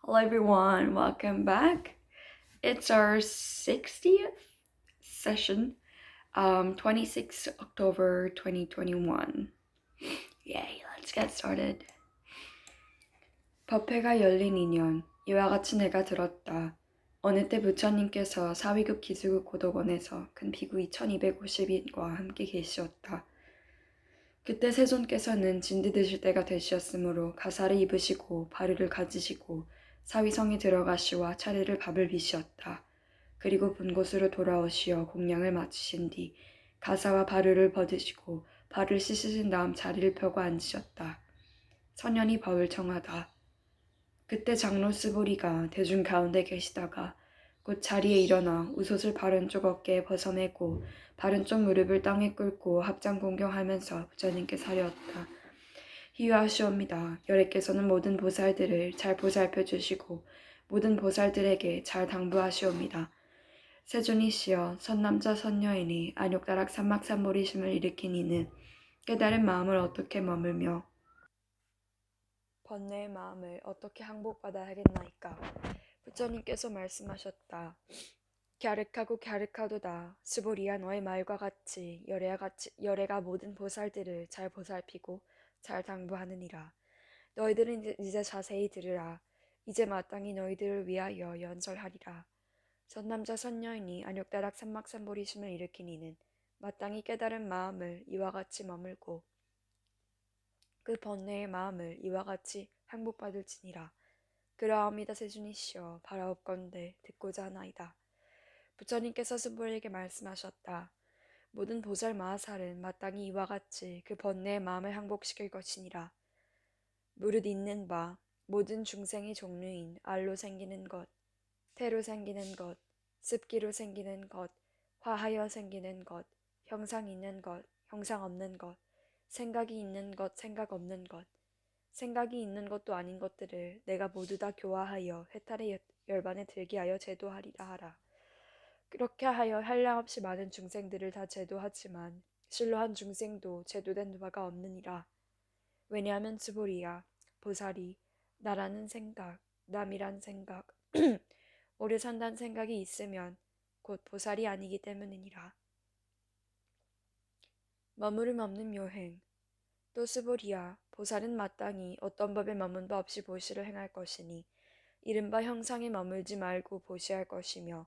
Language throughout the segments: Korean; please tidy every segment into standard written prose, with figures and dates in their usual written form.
Hello everyone, welcome back. It's our 60th session, 26 October 2021. Yay, let's get started. 법회가 열린 2년, 이와 같이 내가 들었다. 어느 때 부처님께서 사위급 기수급 고덕원에서 큰 비구 2250인과 함께 계시었다. 그때 세존께서는 진디 드실 때가 되시었으므로 가사를 입으시고 바르를 가지시고 사위성에 들어가시와 차례를 밥을 비시었다. 그리고 본 곳으로 돌아오시어 공양을 마치신 뒤 가사와 바르를 벗으시고 발을 씻으신 다음 자리를 펴고 앉으셨다. 선현이 법을 청하다. 그때 장로 스보리가 대중 가운데 계시다가 곧 자리에 일어나 우솥을 바른쪽 어깨에 벗어내고 바른쪽 무릎을 땅에 꿇고 합장 공경하면서 부처님께 사려었다. 희유하시옵니다. 열애께서는 모든 보살들을 잘 보살펴 주시고 모든 보살들에게 잘 당부하시옵니다. 세존이시여 선남자 선녀이니 안욕다락 삼막삼보리심을 일으킨 이는 깨달은 마음을 어떻게 머물며 번뇌의 마음을 어떻게 항복받아야 하겠나이까. 부처님께서 말씀하셨다. 갸륵하고 갸륵하도다. 스보리야 너의 말과 같이 열애가 모든 보살들을 잘 보살피고 잘 당부하느니라. 너희들은 이제 자세히 들으라. 이제 마땅히 너희들을 위하여 연설하리라. 선남자 선녀이니 안욕다락 삼막삼보리심을 일으킨 이는 마땅히 깨달은 마음을 이와 같이 머물고 그 번뇌의 마음을 이와 같이 항복받을지니라. 그러하옵니다. 세준이시여 바라옵건대 듣고자 하나이다. 부처님께서 스보리에게 말씀하셨다. 모든 보살 마하살은 마땅히 이와 같이 그 번뇌의 마음을 항복시킬 것이니라. 무릇 있는 바 모든 중생의 종류인 알로 생기는 것, 태로 생기는 것, 습기로 생기는 것, 화하여 생기는 것, 형상 있는 것, 형상 없는 것, 생각이 있는 것, 생각 없는 것, 생각이 있는 것도 아닌 것들을 내가 모두 다 교화하여 해탈의 열반에 들게 하여 제도하리라 하라. 그렇게 하여 한량없이 많은 중생들을 다 제도하지만 실로 한 중생도 제도된 바가 없느니라. 왜냐하면 즈보리야 보살이 나라는 생각, 남이란 생각, 오래 산다는 생각이 있으면 곧 보살이 아니기 때문이니라. 머무름 없는 묘행 또 스보리야 보살은 마땅히 어떤 법에 머문 바 없이 보시를 행할 것이니 이른바 형상에 머물지 말고 보시할 것이며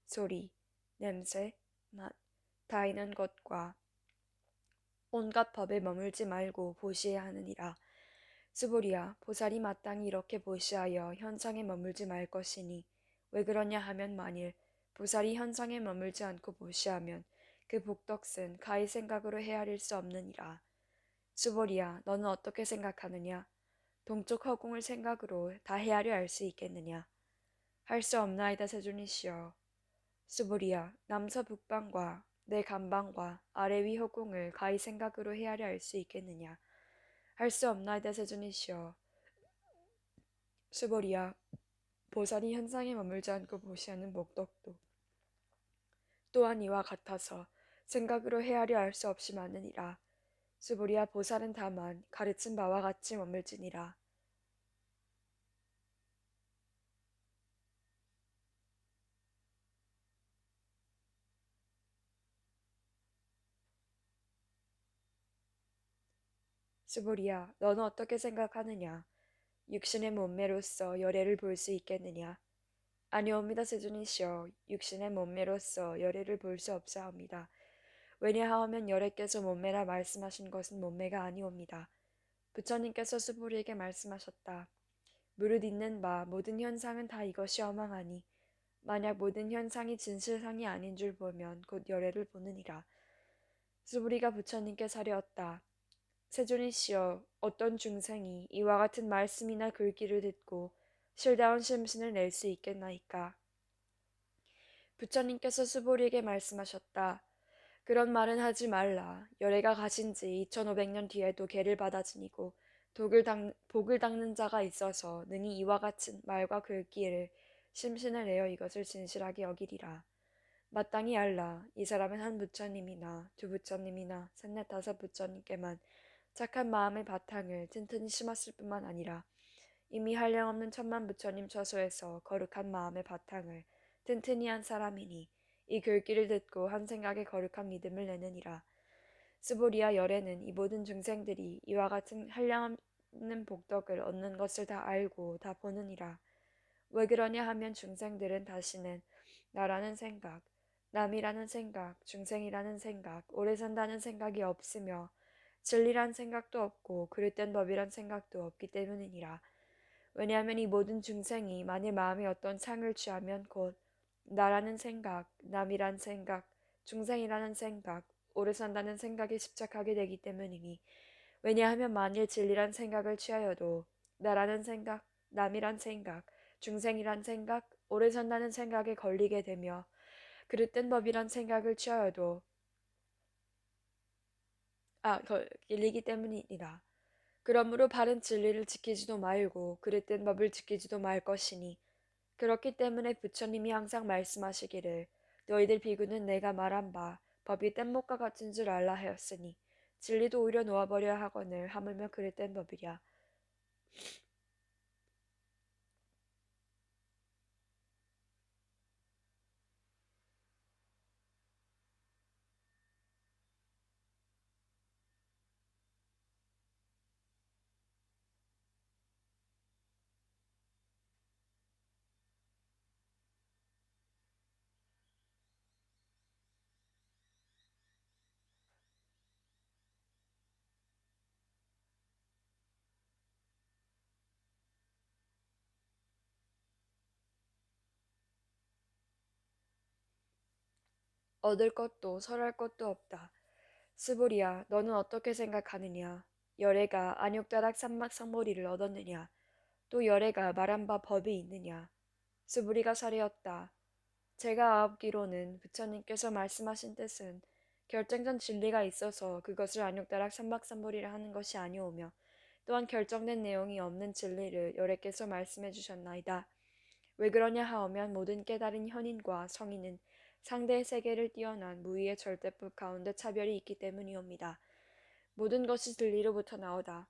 소리, 냄새, 맛, 다이는 것과 온갖 법에 머물지 말고 보시해야 하느니라. 스보리야 보살이 마땅히 이렇게 보시하여 현상에 머물지 말 것이니 왜 그러냐 하면 만일 보살이 현상에 머물지 않고 보시하면 그 복덕은 가히 생각으로 헤아릴 수 없느니라. 스보리야 너는 어떻게 생각하느냐? 동쪽 허공을 생각으로 다 헤아려 알 수 있겠느냐? 할 수 없나이다 세존이시여. 스보리야 남서북방과 내 간방과 아래 위 허공을 가히 생각으로 헤아려 알 수 있겠느냐? 할 수 없나이다 세존이시여. 스보리야 보살이 현상에 머물지 않고 보시하는 목덕도 또한 이와 같아서 생각으로 헤아려 알 수 없이 많으니라. 스보리야 보살은 다만 가르친 바와 같이 머물지니라. 스보리야 너는 어떻게 생각하느냐? 육신의 몸매로서 열애를 볼 수 있겠느냐? 아니옵니다 세존이시여. 육신의 몸매로서 열애를 볼 수 없사옵니다. 왜냐하면 열애께서 몸매라 말씀하신 것은 몸매가 아니옵니다. 부처님께서 스보리에게 말씀하셨다. 무릇 있는 바 모든 현상은 다 이것이 어망하니 만약 모든 현상이 진실상이 아닌 줄 보면 곧 열애를 보느니라. 스보리가 부처님께 사려었다. 세존이시여 어떤 중생이 이와 같은 말씀이나 글귀를 듣고 실다운 심신을 낼 수 있겠나이까? 부처님께서 스보리에게 말씀하셨다. 그런 말은 하지 말라. 열애가 가신 지 2500년 뒤에도 개를 받아 지니고 복을 닦는 자가 있어서 능히 이와 같은 말과 글귀를 심신을 내어 이것을 진실하게 여기리라. 마땅히 알라. 이 사람은 한 부처님이나 두 부처님이나 셋넷 다섯 부처님께만 착한 마음의 바탕을 튼튼히 심었을 뿐만 아니라 이미 한량없는 천만 부처님 처소에서 거룩한 마음의 바탕을 튼튼히 한 사람이니 이 글귀를 듣고 한 생각에 거룩한 믿음을 내느니라. 스보리아 열애는 이 모든 중생들이 이와 같은 한량없는 복덕을 얻는 것을 다 알고 다 보느니라. 왜 그러냐 하면 중생들은 다시는 나라는 생각, 남이라는 생각, 중생이라는 생각, 오래 산다는 생각이 없으며 진리란 생각도 없고 그릇된 법이란 생각도 없기 때문이니라. 왜냐하면 이 모든 중생이 만일 마음에 어떤 상을 취하면 곧 나라는 생각, 남이란 생각, 중생이라는 생각, 오래 산다는 생각에 집착하게 되기 때문이니 왜냐하면 만일 진리란 생각을 취하여도 나라는 생각, 남이란 생각, 중생이란 생각, 오래 산다는 생각에 걸리게 되며 그릇된 법이란 생각을 취하여도 걸리기 때문이니라. 그러므로 바른 진리를 지키지도 말고 그릇된 법을 지키지도 말 것이니 그렇기 때문에 부처님이 항상 말씀하시기를 너희들 비구는 내가 말한 바 법이 뗏목과 같은 줄 알라 하였으니 진리도 오히려 놓아버려야 하거늘 하물며 그릇된 법이랴. 얻을 것도 설할 것도 없다. 스보리야, 너는 어떻게 생각하느냐? 열애가 안욕다락 삼막상모리를 얻었느냐? 또 열애가 말한 바 법이 있느냐? 스보리가 사례었다. 제가 아옵기로는 부처님께서 말씀하신 뜻은 결정된 진리가 있어서 그것을 안욕다락 삼박삼보리라 하는 것이 아니오며 또한 결정된 내용이 없는 진리를 여래께서 말씀해 주셨나이다. 왜 그러냐 하오면 모든 깨달은 현인과 성인은 상대의 세계를 뛰어난 무의의 절대법 가운데 차별이 있기 때문이옵니다. 모든 것이 진리로부터 나오다.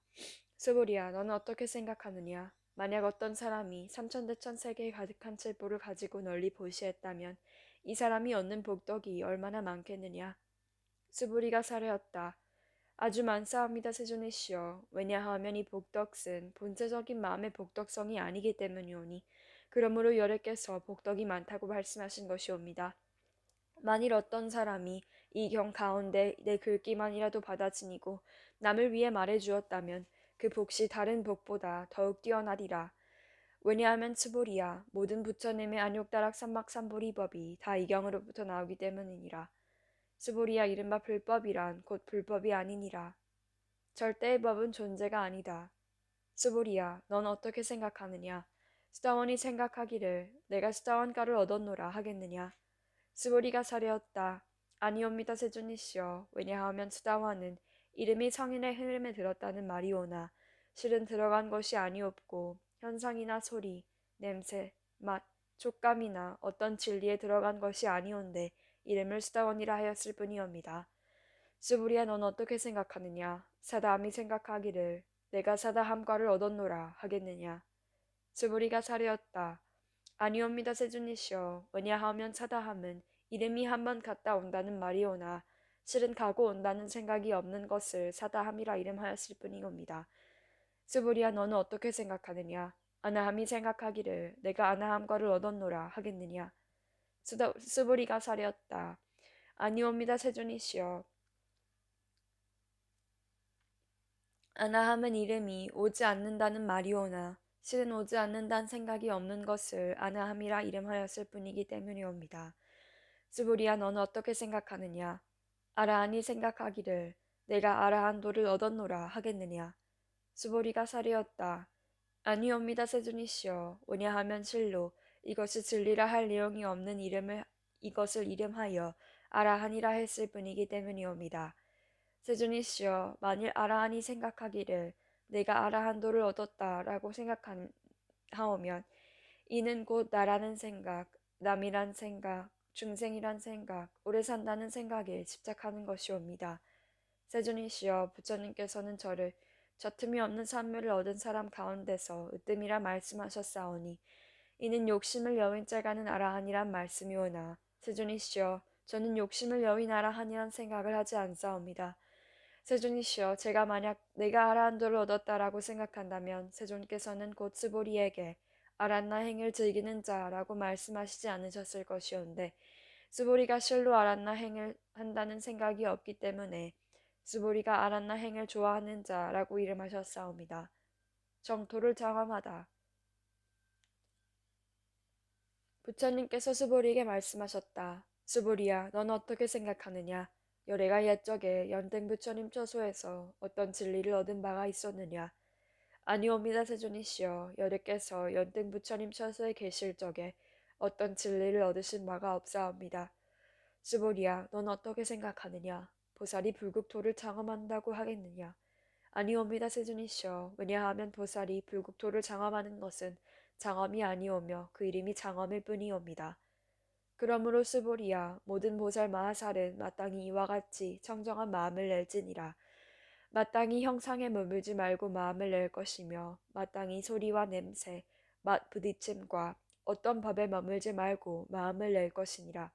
스보리야, 너는 어떻게 생각하느냐? 만약 어떤 사람이 삼천대천 세계에 가득한 칠보를 가지고 널리 보시했다면 이 사람이 얻는 복덕이 얼마나 많겠느냐? 스보리가 사례었다. 아주 많사옵니다, 세존이시여. 왜냐하면 이 복덕은 본체적인 마음의 복덕성이 아니기 때문이오니 그러므로 여래께서 복덕이 많다고 말씀하신 것이옵니다. 만일 어떤 사람이 이 경 가운데 내 글귀만이라도 받아 지니고 남을 위해 말해 주었다면 그 복시 다른 복보다 더욱 뛰어나리라. 왜냐하면 츠보리야 모든 부처님의 안욕다락 삼막삼보리법이 다 이 경으로부터 나오기 때문이니라. 츠보리야 이른바 불법이란 곧 불법이 아니니라. 절대의 법은 존재가 아니다. 츠보리야 넌 어떻게 생각하느냐? 수다원이 생각하기를 내가 수다원가를 얻었노라 하겠느냐? 스보리가 사려었다. 아니옵니다, 세존이시여. 왜냐하면 수다화는 이름이 성인의 흐름에 들었다는 말이오나 실은 들어간 것이 아니옵고 현상이나 소리, 냄새, 맛, 촉감이나 어떤 진리에 들어간 것이 아니온데 이름을 수다원이라 하였을 뿐이옵니다. 스보리야 넌 어떻게 생각하느냐? 사다함이 생각하기를 내가 사다함과를 얻었노라 하겠느냐? 스보리가 사려었다. 아니옵니다, 세존이시여. 왜냐하면 사다함은 이름이 한번 갔다 온다는 말이오나 실은 가고 온다는 생각이 없는 것을 사다함이라 이름하였을 뿐이옵니다. 스보리야 너는 어떻게 생각하느냐? 아나함이 생각하기를 내가 아나함과를 얻었노라 하겠느냐? 스보리가 사려었다. 아니옵니다, 세존이시여. 아나함은 이름이 오지 않는다는 말이오나 실은 오지 않는다는 생각이 없는 것을 아나함이라 이름하였을 뿐이기 때문이옵니다. 스보리야 너는 어떻게 생각하느냐? 아라한이 생각하기를 내가 아라한도를 얻었노라 하겠느냐? 스보리가 사리었다. 아니옵니다, 세존이시여. 왜냐하면 실로 이것이 진리라 할 내용이 없는 이것을 이름하여 아라한이라 했을 뿐이기 때문이옵니다. 세존이시여, 만일 아라한이 생각하기를 내가 아라한도를 얻었다라고 생각하오면 이는 곧 나라는 생각, 남이란 생각, 중생이란 생각, 오래 산다는 생각에 집착하는 것이옵니다. 세존이시여, 부처님께서는 저를 저 틈이 없는 산물을 얻은 사람 가운데서 으뜸이라 말씀하셨사오니 이는 욕심을 여윈 자가는 아라하니란 말씀이오나 세존이시여 저는 욕심을 여윈 아라하니란 생각을 하지 않사옵니다. 세존이시여 제가 만약 내가 아라한도를 얻었다라고 생각한다면 세존께서는 곧 스보리에게 아란나 행을 즐기는 자라고 말씀하시지 않으셨을 것이온데 스보리가 실로 아란나 행을 한다는 생각이 없기 때문에 스보리가 아란나 행을 좋아하는 자라고 이름하셨사옵니다. 정토를 장엄하다. 부처님께서 스보리에게 말씀하셨다. 스보리야, 넌 어떻게 생각하느냐? 여래가 옛적에 연등 부처님 처소에서 어떤 진리를 얻은 바가 있었느냐? 아니옵니다, 세존이시여. 여래께서 연등 부처님 처소에 계실 적에 어떤 진리를 얻으신 바가 없사옵니다. 스보리야, 넌 어떻게 생각하느냐? 보살이 불국토를 장엄한다고 하겠느냐? 아니옵니다, 세존이시여. 왜냐하면 보살이 불국토를 장엄하는 것은 장엄이 아니오며 그 이름이 장엄일 뿐이옵니다. 그러므로 스보리야, 모든 보살 마하살은 마땅히 이와 같이 청정한 마음을 낼지니라. 마땅히 형상에 머물지 말고 마음을 낼 것이며 마땅히 소리와 냄새, 맛 부딪힘과 어떤 법에 머물지 말고 마음을 낼 것이니라.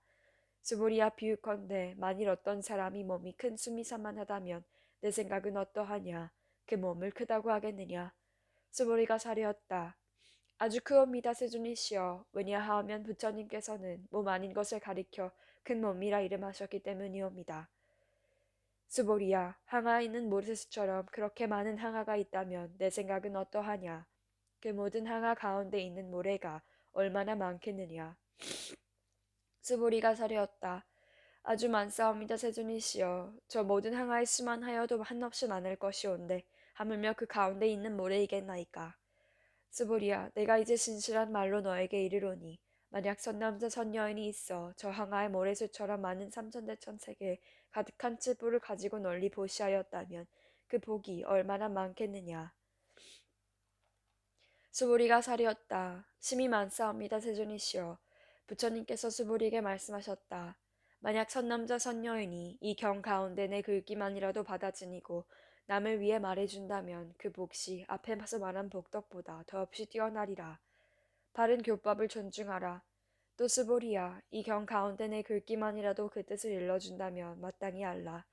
스보리야 비유컨대 만일 어떤 사람이 몸이 큰 숨이 산만하다면 내 생각은 어떠하냐? 그 몸을 크다고 하겠느냐? 스보리가 사려었다. 아주 크옵니다, 세존이시여. 왜냐하면 부처님께서는 몸 아닌 것을 가리켜 큰 몸이라 이름하셨기 때문이옵니다. 스보리야, 항아에 있는 모르스처럼 그렇게 많은 항아가 있다면 내 생각은 어떠하냐? 그 모든 항아 가운데 있는 모래가 얼마나 많겠느냐? 스보리가 사려었다. 아주 많사옵니다, 세존이시여. 저 모든 항아의 수만 하여도 한없이 많을 것이온데 하물며 그 가운데 있는 모래이겠나이까. 스보리야, 내가 이제 진실한 말로 너에게 이르노니 만약 선남자 선여인이 있어 저 항아의 모래수처럼 많은 삼천대천세계에 가득한 칠부를 가지고 널리 보시하였다면 그 복이 얼마나 많겠느냐. 스보리가 사리었다. 심히 많사옵니다, 세존이시여. 부처님께서 스보리에게 말씀하셨다. 만약 선남자 선여인이 이 경 가운데 내 글귀만이라도 받아 지니고 남을 위해 말해준다면 그 복시 앞에서 말한 복덕보다 더없이 뛰어나리라. 바른 교법을 존중하라. 또 스보리야, 이 경 가운데 내 글귀만이라도 그 뜻을 일러준다면 마땅히 알라.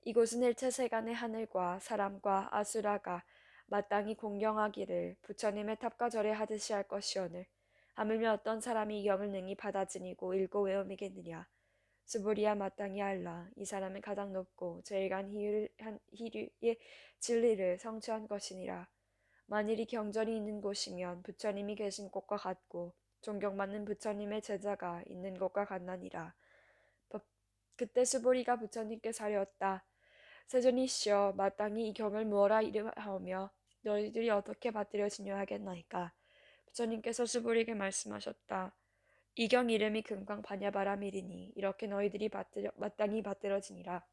이곳은 일체 세간의 하늘과 사람과 아수라가 마땅히 공경하기를 부처님의 탑과 절에 하듯이 할 것이오늘 하물며 어떤 사람이 이 경을 능히 받아 지니고 읽고 외움이겠느냐. 스보리야 마땅히 알라. 이 사람은 가장 높고 제일 간 희류의 진리를 성취한 것이니라. 만일 이 경전이 있는 곳이면 부처님이 계신 곳과 같고 존경받는 부처님의 제자가 있는 곳과 같나니라. 그때 스보리가 부처님께 사려었다. 세존이시여, 마땅히 이 경을 무어라 이름하오며 너희들이 어떻게 받들여지냐 하겠나이까. 부처님께서 스보리에게 말씀하셨다. 이 경 이름이 금강 반야바라밀이니 이렇게 너희들이 마땅히 받들어지니라.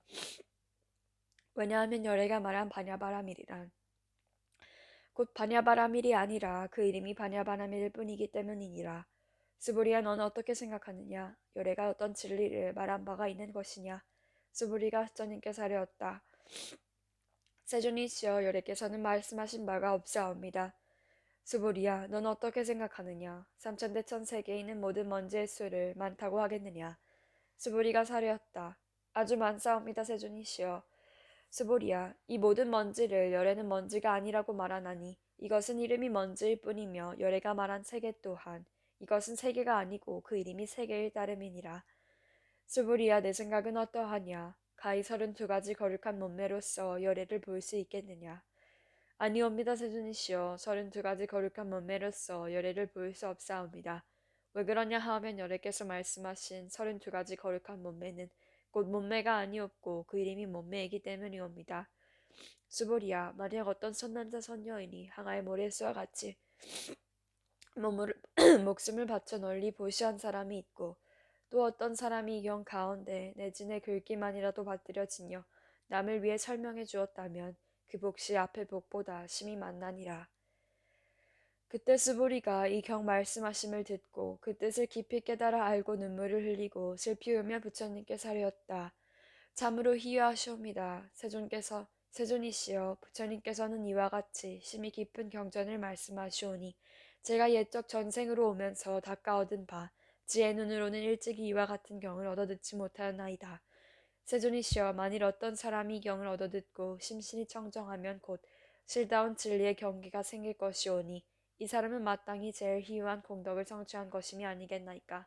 왜냐하면 열애가 말한 반야바라밀이란 곧 반야바라밀이 아니라 그 이름이 반야바라밀일 뿐이기 때문이니라. 스보리야, 너는 어떻게 생각하느냐? 열애가 어떤 진리를 말한 바가 있는 것이냐? 스보리가 부처님께 사려었다. 세존이시여, 열애께서는 말씀하신 바가 없사옵니다. 스보리야, 넌 어떻게 생각하느냐? 삼천대천 세계에 있는 모든 먼지의 수를 많다고 하겠느냐? 스보리가 사려었다. 아주 많사옵니다, 세존이시여. 스보리야, 이 모든 먼지를 열애는 먼지가 아니라고 말하나니 이것은 이름이 먼지일 뿐이며 열애가 말한 세계 또한 이것은 세계가 아니고 그 이름이 세계일 따름이니라. 스보리야, 내 생각은 어떠하냐? 가히 32가지 거룩한 몸매로서 열애를 볼 수 있겠느냐? 아니옵니다, 세존이시여. 32가지 거룩한 몸매로서 열애를 볼 수 없사옵니다. 왜 그러냐 하면 열애께서 말씀하신 32가지 거룩한 몸매는 곧 몸매가 아니었고 그 이름이 몸매이기 때문이옵니다. 스보리야, 만약 어떤 선남자 선여인이 항아의 모래수와 같이 몸을 목숨을 바쳐 널리 보시한 사람이 있고 또 어떤 사람이 이 경 가운데 내지 내 글귀만이라도 받들여지며 남을 위해 설명해 주었다면 그 복시 앞의 복보다 심히 만나니라. 그때 스보리가 이 경 말씀하심을 듣고 그 뜻을 깊이 깨달아 알고 눈물을 흘리고 슬피 울며 부처님께 사려었다. 참으로 희유하시옵니다. 세존이시여, 부처님께서는 이와 같이 심히 깊은 경전을 말씀하시오니 제가 옛적 전생으로 오면서 닦아 얻은 바 지혜 눈으로는 일찍이 이와 같은 경을 얻어듣지 못하였나이다. 세존이시여, 만일 어떤 사람이 이 경을 얻어듣고 심신이 청정하면 곧 실다운 진리의 경계가 생길 것이오니 이 사람은 마땅히 제일 희유한 공덕을 성취한 것임이 아니겠나이까.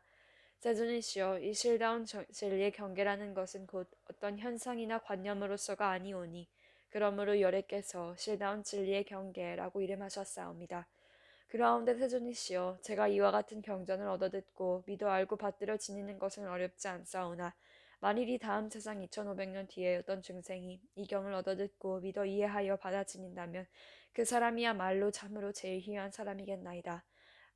세존이시여, 이 실다운 진리의 경계라는 것은 곧 어떤 현상이나 관념으로서가 아니오니 그러므로 여래께서 실다운 진리의 경계라고 이름하셨사옵니다. 그러하온데 세존이시여, 제가 이와 같은 경전을 얻어듣고 믿어 알고 받들어 지니는 것은 어렵지 않사오나 만일 이 다음 세상 2500년 뒤에 어떤 중생이 이 경을 얻어듣고 믿어 이해하여 받아 지닌다면 그 사람이야말로 참으로 제일 희귀한 사람이겠나이다.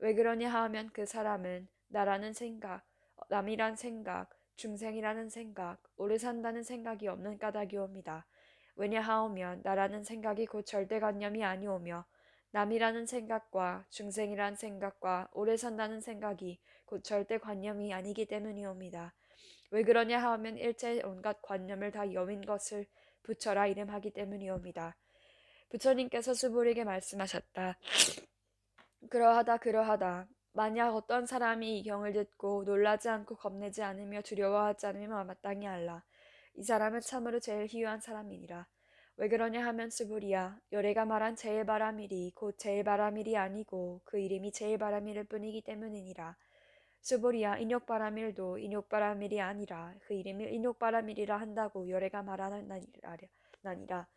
왜 그러냐 하면 그 사람은 나라는 생각, 남이란 생각, 중생이라는 생각, 오래 산다는 생각이 없는 까닭이옵니다. 왜냐하오면 나라는 생각이 곧 절대관념이 아니오며 남이라는 생각과 중생이란 생각과 오래 산다는 생각이 곧 절대관념이 아니기 때문이옵니다. 왜 그러냐 하면 일체 온갖 관념을 다 여윈 것을 부처라 이름하기 때문이옵니다. 부처님께서 수불에게 말씀하셨다. 그러하다. 만약 어떤 사람이 이 경을 듣고 놀라지 않고 겁내지 않으며 두려워하지 않으면 마땅히 알라. 이 사람은 참으로 제일 희유한 사람이니라. 왜 그러냐 하면 수불이야. 여래가 말한 제일 바라밀이 곧 제일 바라밀이 아니고 그 이름이 제일 바라밀일 뿐이기 때문이니라. 수불이야. 인욕 바라밀도 인욕 바라밀이 아니라 그 이름을 인욕 바라밀이라 한다고 여래가 말하나니라.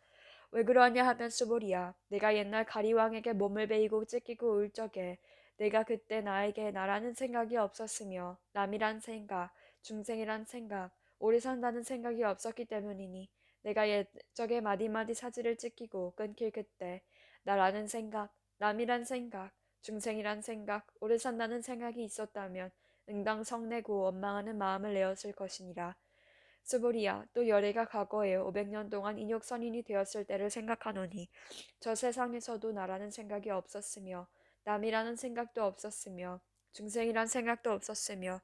왜 그러냐 하면 수불이야. 내가 옛날 가리왕에게 몸을 베이고 찢기고 울 적에 내가 그때 나에게 나라는 생각이 없었으며 남이란 생각, 중생이란 생각, 오래 산다는 생각이 없었기 때문이니 내가 옛적에 마디마디 사지를 찢기고 끊길 그때 나라는 생각, 남이란 생각, 중생이란 생각, 오래 산다는 생각이 있었다면 응당 성내고 원망하는 마음을 내었을 것이니라. 스보리야, 또 여래가 과거에 500년 동안 인욕선인이 되었을 때를 생각하노니 저 세상에서도 나라는 생각이 없었으며 남이라는 생각도 없었으며 중생이란 생각도 없었으며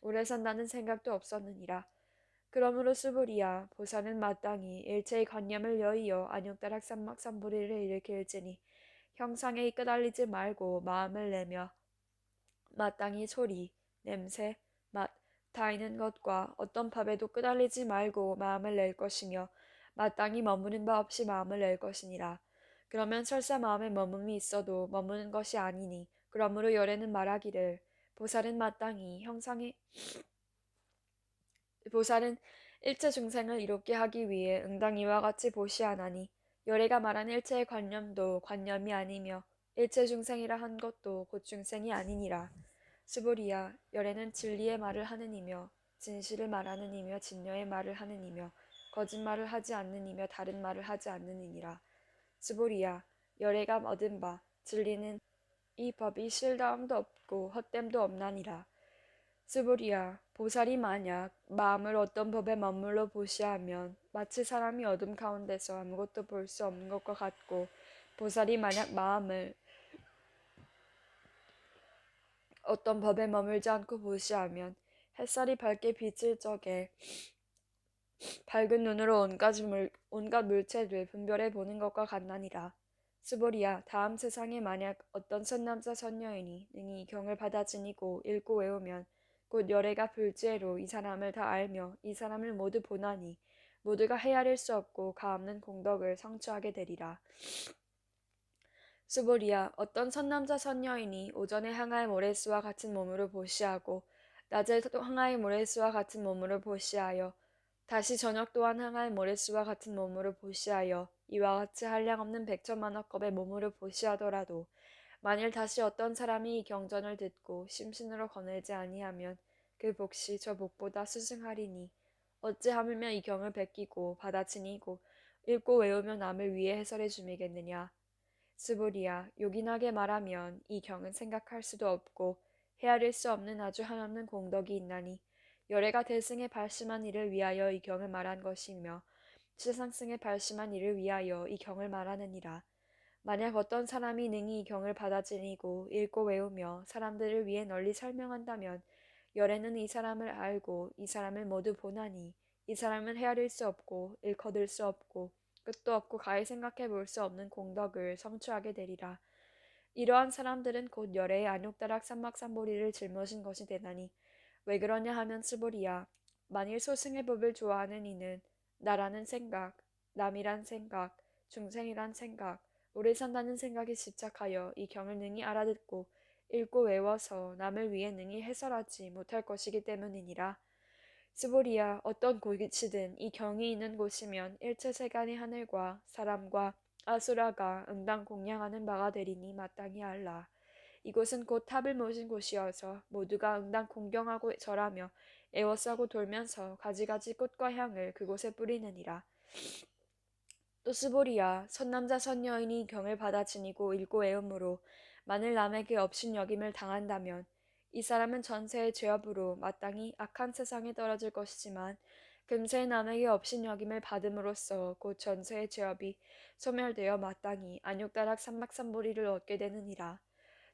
오래 산다는 생각도 없었느니라. 그러므로 스보리야, 보살은 마땅히 일체의 관념을 여의어 안욕다락 삼막삼보리를 일으킬지니 형상에 끄달리지 말고 마음을 내며 마땅히 소리, 냄새, 맛, 다이는 것과 어떤 밥에도 끄달리지 말고 마음을 낼 것이며 마땅히 머무는 바 없이 마음을 낼 것이니라. 그러면 설사 마음에 머금이 있어도 머무는 것이 아니니 그러므로 열애는 말하기를 보살은 일체 중생을 이롭게 하기 위해 응당 이와 같이 보시하나니 열애가 말한 일체의 관념도 관념이 아니며 일체 중생이라 한 것도 곧 중생이 아니니라. 스보리야, 열애는 진리의 말을 하는 이며 진실을 말하는 이며 진녀의 말을 하는 이며 거짓말을 하지 않는 이며 다른 말을 하지 않는 이니라. 스보리야, 열애가 얻은 바 진리는 이 법이 실다함도 없고 헛됨도 없나니라. 스보리야, 보살이 만약 마음을 어떤 법에 머물러 보시하면 마치 사람이 어둠 가운데서 아무것도 볼 수 없는 것과 같고 보살이 만약 마음을 어떤 법에 머물지 않고 보시하면 햇살이 밝게 비칠 적에 밝은 눈으로 온갖 물체를 분별해 보는 것과 같나니라. 스보리야, 다음 세상에 만약 어떤 선남자 선녀인이 능히 이 경을 받아 지니고 읽고 외우면 곧 열애가 불지혜로 이 사람을 다 알며 이 사람을 모두 보나니 모두가 헤아릴 수 없고 가없는 공덕을 성취하게 되리라. 수보리야, 어떤 선남자 선녀인이 오전에 항아의 모래수와 같은 몸으로 보시하고 낮에 항아의 모래수와 같은 몸으로 보시하여 다시 저녁 또한 항아의 모래수와 같은 몸으로 보시하여 이와 같이 한량없는 백천만억 겁의 몸으로 보시하더라도 만일 다시 어떤 사람이 이 경전을 듣고 심신으로 거늘지 아니하면 그 복시 저 복보다 수승하리니 어찌 하물며 이 경을 베끼고 받아지니고 읽고 외우며 남을 위해 해설해 주미겠느냐. 스보리야, 요긴하게 말하면 이 경은 생각할 수도 없고 헤아릴 수 없는 아주 한없는 공덕이 있나니 열애가 대승에 발심한 이를 위하여 이 경을 말한 것이며 치상승에 발심한 이를 위하여 이 경을 말하느니라. 만약 어떤 사람이 능히 이 경을 받아들이고 읽고 외우며 사람들을 위해 널리 설명한다면 열애는 이 사람을 알고 이 사람을 모두 보나니 이 사람은 헤아릴 수 없고 일거들 수 없고 끝도 없고 가히 생각해 볼 수 없는 공덕을 성취하게 되리라. 이러한 사람들은 곧 열애의 안욕다락 삼막삼보리를 짊어진 것이 되나니 왜 그러냐 하면 스보리야 만일 소승의 법을 좋아하는 이는 나라는 생각, 남이란 생각, 중생이란 생각, 오래 산다는 생각에 집착하여 이 경을 능히 알아듣고 읽고 외워서 남을 위해 능히 해설하지 못할 것이기 때문이니라. 스보리야 어떤 곳이든 이 경이 있는 곳이면 일체 세간의 하늘과 사람과 아수라가 응당 공양하는 바가 되리니 마땅히 알라. 이곳은 곧 탑을 모신 곳이어서 모두가 응당 공경하고 절하며 애워싸고 돌면서 가지가지 꽃과 향을 그곳에 뿌리느니라. 또 스보리야 선남자 선여인이 경을 받아 지니고 읽고 외음으로 만일 남에게 업신여김을 당한다면 이 사람은 전세의 죄업으로 마땅히 악한 세상에 떨어질 것이지만 금세 남에게 업신여김을 받음으로써 곧 전세의 죄업이 소멸되어 마땅히 안욕다락 삼막삼보리를 얻게 되느니라.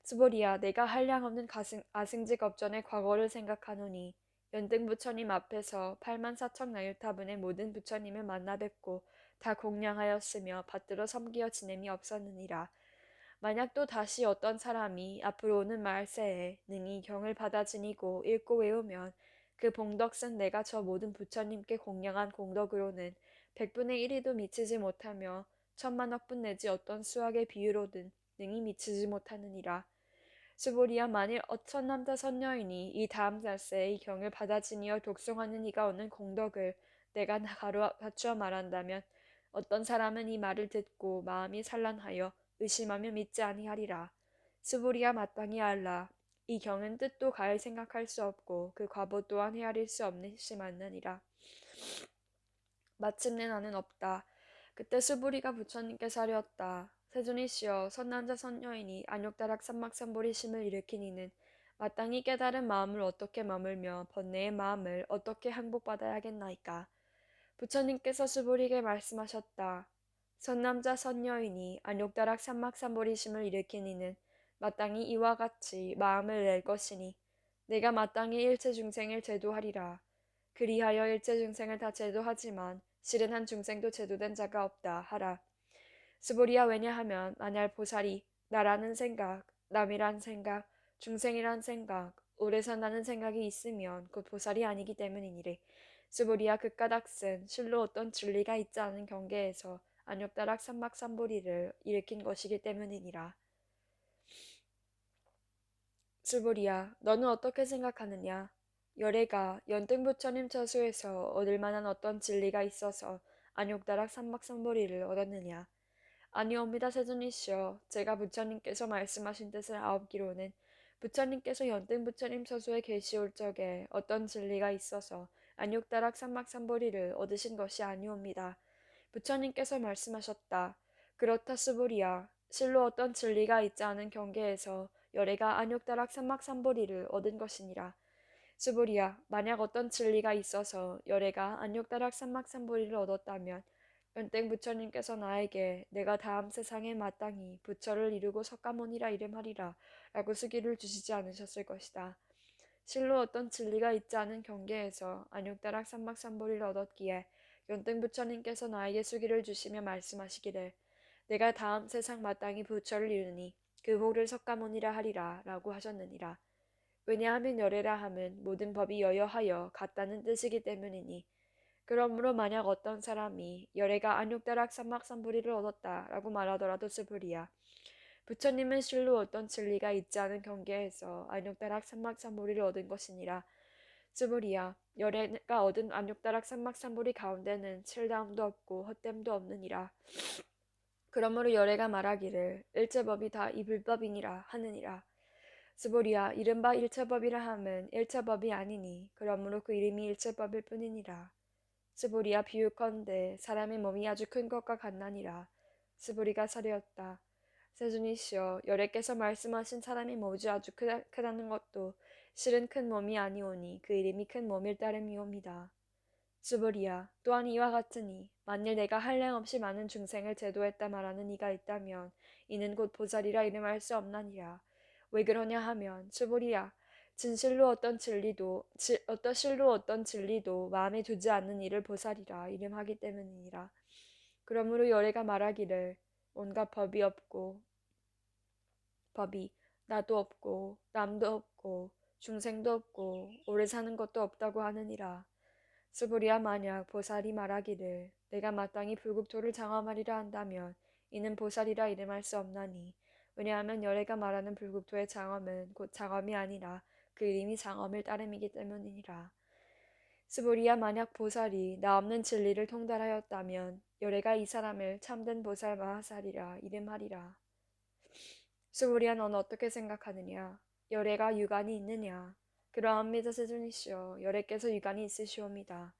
스보리야 내가 한량없는 아승직 업전의 과거를 생각하노니 연등 부처님 앞에서 84,000 나유타분의 모든 부처님을 만나 뵙고 다 공양하였으며 받들어 섬기어 지냄이 없었느니라. 만약 또 다시 어떤 사람이 앞으로 오는 말세에 능히 경을 받아 지니고 읽고 외우면 그 봉덕은 내가 저 모든 부처님께 공양한 공덕으로는 100분의 1이도 미치지 못하며 천만억분 내지 어떤 수학의 비유로든 능히 미치지 못하느니라. 스보리야 만일 어천 남자 선녀이니 이 다음 살세에 이 경을 받아지니어 독송하는 이가 얻는 공덕을 내가 갖추어 말한다면 어떤 사람은 이 말을 듣고 마음이 산란하여 의심하며 믿지 아니하리라. 스보리야 마땅히 알라. 이 경은 뜻도 가히 생각할 수 없고 그 과보 또한 헤아릴 수 없는 것이 맞느니라. 마침내 나는 없다. 그때 스부리가 부처님께서 하렸다. 세존이시여 선남자 선녀이니 안욕다락 삼막삼보리심을 일으킨 이는 마땅히 깨달은 마음을 어떻게 머물며 번뇌의 마음을 어떻게 항복받아야 하겠나이까. 부처님께서 스부리에게 말씀하셨다. 선남자 선녀이니 안욕다락 삼막삼보리심을 일으킨 이는 마땅히 이와 같이 마음을 낼 것이니 내가 마땅히 일체 중생을 제도하리라. 그리하여 일체 중생을 다 제도하지만 실은 한 중생도 제도된 자가 없다 하라. 스보리야 왜냐하면 만약 보살이 나라는 생각, 남이란 생각, 중생이란 생각, 오래 산다는 생각이 있으면 곧 보살이 아니기 때문이니래. 스보리야 그까닥은 실로 어떤 진리가 있지 않은 경계에서 안욕다락 삼막삼보리를 일으킨 것이기 때문이니라. 스보리야 너는 어떻게 생각하느냐? 열애가 연등부처님 처수에서 얻을 만한 어떤 진리가 있어서 안욕다락 삼막삼보리를 얻었느냐? 아니옵니다 세존이시여 제가 부처님께서 말씀하신 뜻을 아옵기로는 부처님께서 연등부처님 처수에 계시올 적에 어떤 진리가 있어서 안욕다락 삼막삼보리를 얻으신 것이 아니옵니다. 부처님께서 말씀하셨다. 그렇다 스보리야 실로 어떤 진리가 있지 않은 경계에서 열애가 안욕다락 삼막삼보리를 얻은 것이니라. 스보리야 만약 어떤 진리가 있어서 열애가 안욕다락 삼막삼보리를 얻었다면 연땡 부처님께서 나에게 내가 다음 세상에 마땅히 부처를 이루고 석가모니라 이름하리라 라고 수기를 주시지 않으셨을 것이다. 실로 어떤 진리가 있지 않은 경계에서 안욕다락 삼막삼보리를 얻었기에 연등 부처님께서 나에게 수기를 주시며 말씀하시기를 내가 다음 세상 마땅히 부처를 이루니 그 호를 석가모니라 하리라 라고 하셨느니라. 왜냐하면 열애라 함은 모든 법이 여여하여 같다는 뜻이기 때문이니 그러므로 만약 어떤 사람이 열애가 안욕다락 삼막삼보리를 얻었다라고 말하더라도 스불이야. 부처님은 실로 어떤 진리가 있지 않은 경계에서 안욕다락 삼막삼보리를 얻은 것이니라. 스불이야. 열애가 얻은 안욕다락 삼막삼보리 가운데는 칠다움도 없고 헛됨도 없느니라. 그러므로 열애가 말하기를 일체법이 다 이 불법이니라 하느니라. 스보리야 이른바 일체법이라 함은 일체법이 아니니 그러므로 그 이름이 일체법일 뿐이니라. 스보리야 비유컨대 사람의 몸이 아주 큰 것과 같나니라. 스보리가 사려었다. 세존이시여 여래께서 말씀하신 사람의 몸이 아주 크다는 것도 실은 큰 몸이 아니오니 그 이름이 큰 몸일 따름이옵니다. 스보리야 또한 이와 같으니 만일 내가 한량없이 많은 중생을 제도했다 말하는 이가 있다면 이는 곧 보살이라 이름할 수 없나니라. 왜 그러냐 하면 스보리야 진실로 어떤 진리도 마음에 두지 않는 이를 보살이라 이름하기 때문이니라. 그러므로 여래가 말하기를 온갖 법이 나도 없고 남도 없고 중생도 없고 오래 사는 것도 없다고 하느니라. 스불이야 만약 보살이 말하기를 내가 마땅히 불국토를 장엄하리라 한다면 이는 보살이라 이름할 수 없나니 왜냐하면 여래가 말하는 불국토의 장엄은 곧 장엄이 아니라 그 이름이 장엄을 따름이기 때문이니라. 스불이야 만약 보살이 나 없는 진리를 통달하였다면 여래가 이 사람을 참된 보살 마하살이라 이름하리라. 스불이야 넌 어떻게 생각하느냐? 여래가 유관이 있느냐? 그러합니다 세존이시여 여래께서 유관이 있으시옵니다.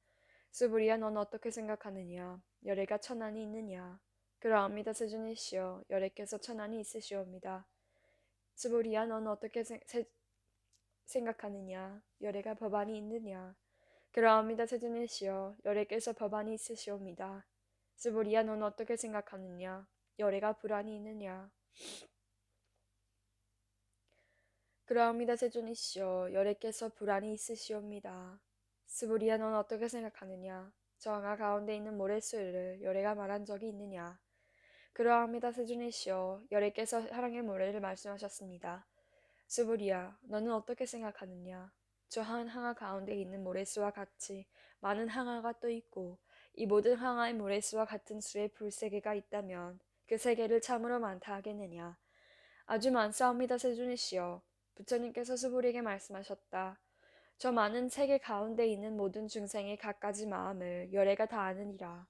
스불이야 넌 어떻게 생각하느냐? 여래가 천안이 있느냐? 그러합니다 세존이시여 여래께서 천안이 있으시옵니다. 스불이야 넌 어떻게 생각하느냐? 여래가 법안이 있느냐? 그러합니다 세존이시여 여래께서 법안이 있으시옵니다. 스불이야 넌 어떻게 생각하느냐? 여래가 불안이 있느냐? 그러합니다 세존이시여 여래께서 불안이 있으시옵니다. 스불이야 넌 어떻게 생각하느냐? 저 항아 가운데 있는 모래수를 여래가 말한 적이 있느냐? 그러합니다 세존이시여 여래께서 사랑의 모래를 말씀하셨습니다. 스불이야 너는 어떻게 생각하느냐? 저 한 항아 가운데 있는 모래수와 같이 많은 항아가 또 있고 이 모든 항아의 모래수와 같은 수의 불세계가 있다면 그 세계를 참으로 많다 하겠느냐? 아주 많사옵니다 세존이시여 부처님께서 스불에게 말씀하셨다. 저 많은 세계 가운데 있는 모든 중생의 갖가지 마음을 여래가 다 아느니라.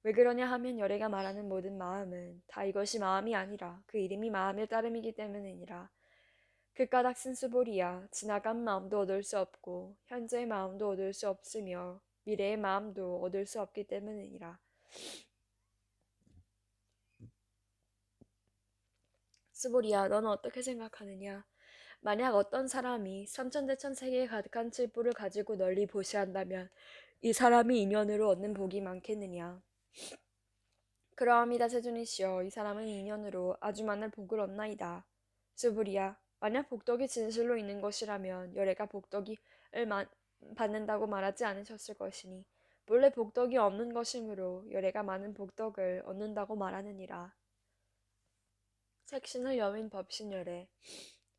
왜 그러냐 하면 여래가 말하는 모든 마음은 다 이것이 마음이 아니라 그 이름이 마음의 따름이기 때문이니라. 그 까닭슨 스불이야 지나간 마음도 얻을 수 없고 현재의 마음도 얻을 수 없으며 미래의 마음도 얻을 수 없기 때문이니라. 스불이야 너는 어떻게 생각하느냐? 만약 어떤 사람이 삼천대천 세계에 가득한 칠부를 가지고 널리 보시한다면 이 사람이 인연으로 얻는 복이 많겠느냐? 그러합니다 세존이시여 이 사람은 인연으로 아주 많은 복을 얻나이다. 스불이야 만약 복덕이 진실로 있는 것이라면 여래가 복덕을 받는다고 말하지 않으셨을 것이니 본래 복덕이 없는 것이므로 여래가 많은 복덕을 얻는다고 말하느니라. 색신의 여인 법신여래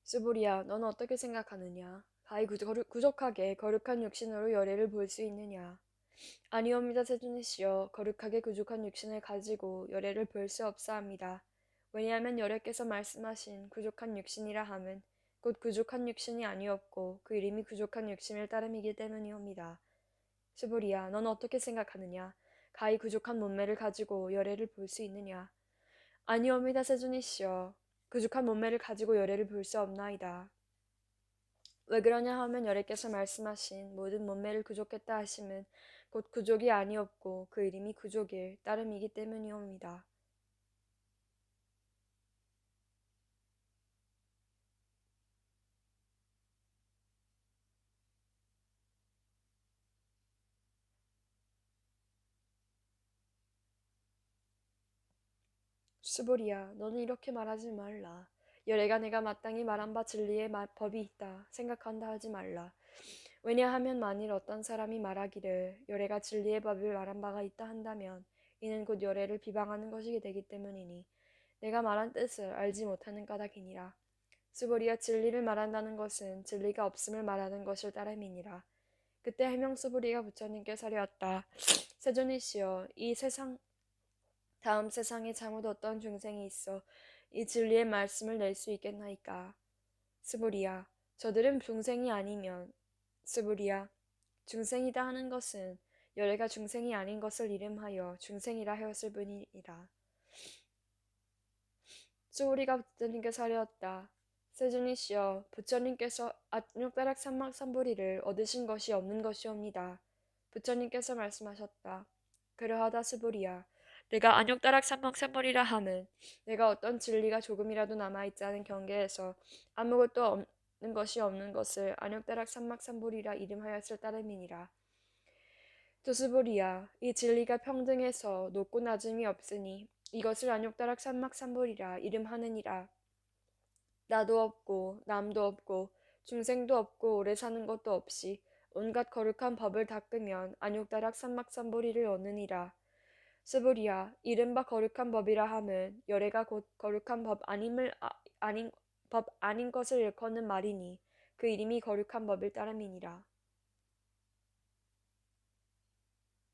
스불이야 넌 어떻게 생각하느냐? 가히 구족하게 거룩한 육신으로 여래를 볼 수 있느냐? 아니옵니다 세존이시여 거룩하게 구족한 육신을 가지고 여래를 볼 수 없사옵니다. 왜냐하면 여래께서 말씀하신 구족한 육신이라 함은 곧 구족한 육신이 아니었고 그 이름이 구족한 육신을 따름이기 때문이옵니다. 스불이야 넌 어떻게 생각하느냐? 가히 구족한 몸매를 가지고 여래를 볼 수 있느냐? 아니옵니다 세존이시여 구족한 몸매를 가지고 여래를 볼 수 없나이다. 왜 그러냐 하면 여래께서 말씀하신 모든 몸매를 구족했다 하심은 곧 구족이 아니었고 그 이름이 구족일 따름이기 때문이옵니다. 수보리야 너는 이렇게 말하지 말라. 여래가 내가 마땅히 말한 바 진리의 법이 있다 생각한다 하지 말라. 왜냐하면 만일 어떤 사람이 말하기를 여래가 진리의 법을 말한 바가 있다 한다면 이는 곧 여래를 비방하는 것이 되기 때문이니 내가 말한 뜻을 알지 못하는 까닭이니라. 수보리야 진리를 말한다는 것은 진리가 없음을 말하는 것을 따름이니라. 그때 해명수보리가 부처님께 사려왔다. 세존이시여 이 세상 다음 세상에 잘못 어떤 중생이 있어 이 진리의 말씀을 낼 수 있겠나이까. 스불이야 저들은 중생이 아니면 스불이야 중생이다 하는 것은 여래가 중생이 아닌 것을 이름하여 중생이라 하였을 뿐이니라. 수우리가 부처님께 사려왔다. 세존이시여 부처님께서 압력다락 삼막삼보리를 얻으신 것이 없는 것이옵니다. 부처님께서 말씀하셨다. 그러하다 스불이야 내가 안욕다락 삼막삼보리라 함은 내가 어떤 진리가 조금이라도 남아있지 않은 경계에서 아무것도 없는 것이 없는 것을 안욕다락 삼막삼보리라 이름하였을 따름이니라. 두스불이야 이 진리가 평등해서 높고 낮음이 없으니 이것을 안욕다락 삼막삼보리라 이름하느니라. 나도 없고 남도 없고 중생도 없고 오래 사는 것도 없이 온갖 거룩한 법을 닦으면 안욕다락 삼막삼보리를 얻느니라. 스불이야 이른바 거룩한 법이라 함은 열애가 곧 거룩한 법 아님을 아닌 법 아닌 것을 일컫는 말이니 그 이름이 거룩한 법일 따름이니라.